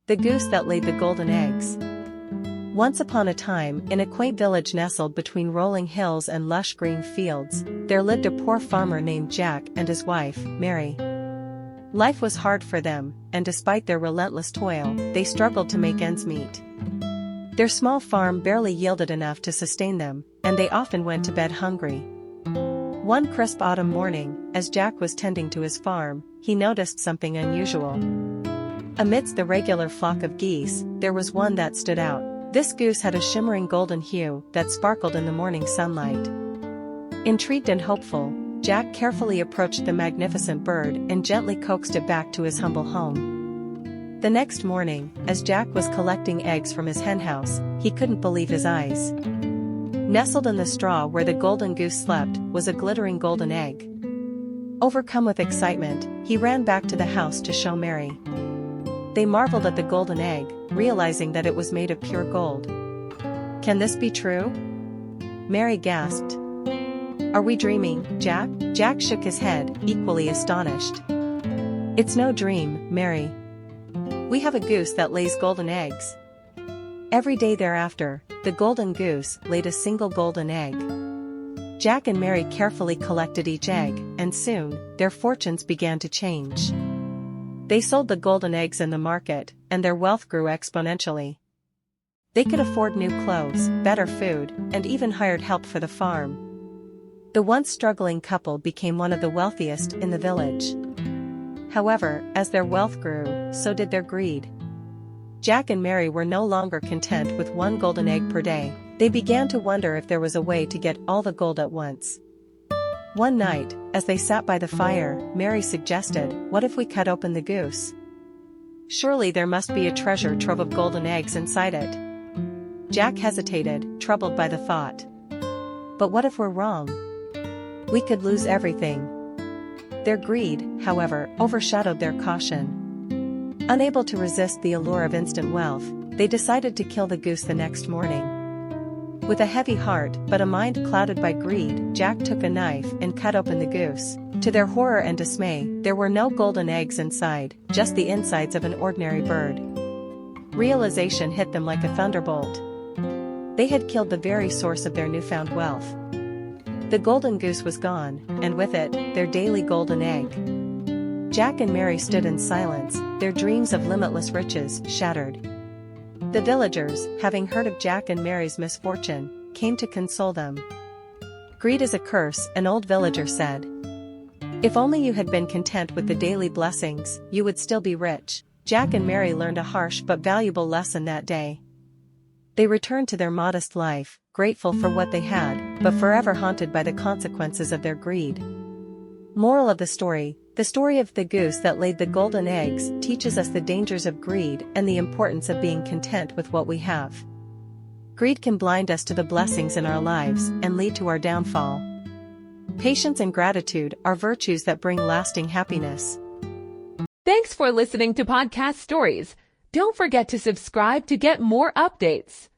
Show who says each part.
Speaker 1: The goose that laid the golden eggs. Once upon a time, in a quaint village nestled between rolling hills and lush green fields, there lived a poor farmer named Jack and his wife, Mary. Life was hard for them, and despite their relentless toil, they struggled to make ends meet. Their small farm barely yielded enough to sustain them, and they often went to bed hungry. One crisp autumn morning, as Jack was tending to his farm, he noticed something unusual. Amidst the regular flock of geese, there was one that stood out. This goose had a shimmering golden hue that sparkled in the morning sunlight. Intrigued and hopeful, Jack carefully approached the magnificent bird and gently coaxed it back to his humble home. The next morning, as Jack was collecting eggs from his henhouse, he couldn't believe his eyes. Nestled in the straw where the golden goose slept was a glittering golden egg. Overcome with excitement, he ran back to the house to show Mary. They marveled at the golden egg, realizing that it was made of pure gold. "Can this be true?" Mary gasped. "Are we dreaming, Jack?" Jack shook his head, equally astonished. "It's no dream, Mary. We have a goose that lays golden eggs." Every day thereafter, the golden goose laid a single golden egg. Jack and Mary carefully collected each egg, and soon, their fortunes began to change. They sold the golden eggs in the market, and their wealth grew exponentially. They could afford new clothes, better food, and even hired help for the farm. The once struggling couple became one of the wealthiest in the village. However, as their wealth grew, so did their greed. Jack and Mary were no longer content with one golden egg per day. They began to wonder if there was a way to get all the gold at once. One night, as they sat by the fire, Mary suggested, "What if we cut open the goose? Surely there must be a treasure trove of golden eggs inside it." Jack hesitated, troubled by the thought. "But what if we're wrong? We could lose everything." Their greed, however, overshadowed their caution. Unable to resist the allure of instant wealth, they decided to kill the goose the next morning. With a heavy heart but a mind clouded by greed, Jack took a knife and cut open the goose. To their horror and dismay, there were no golden eggs inside, just the insides of an ordinary bird. Realization hit them like a thunderbolt. They had killed the very source of their newfound wealth. The golden goose was gone, and with it, their daily golden egg. Jack and Mary stood in silence, their dreams of limitless riches shattered. The villagers, having heard of Jack and Mary's misfortune, came to console them. "Greed is a curse," an old villager said. "If only you had been content with the daily blessings, you would still be rich." Jack and Mary learned a harsh but valuable lesson that day. They returned to their modest life, grateful for what they had, but forever haunted by the consequences of their greed. Moral of the story of the goose that laid the golden eggs teaches us the dangers of greed and the importance of being content with what we have. Greed can blind us to the blessings in our lives and lead to our downfall. Patience and gratitude are virtues that bring lasting happiness.
Speaker 2: Thanks for listening to Podcast Stories. Don't forget to subscribe to get more updates.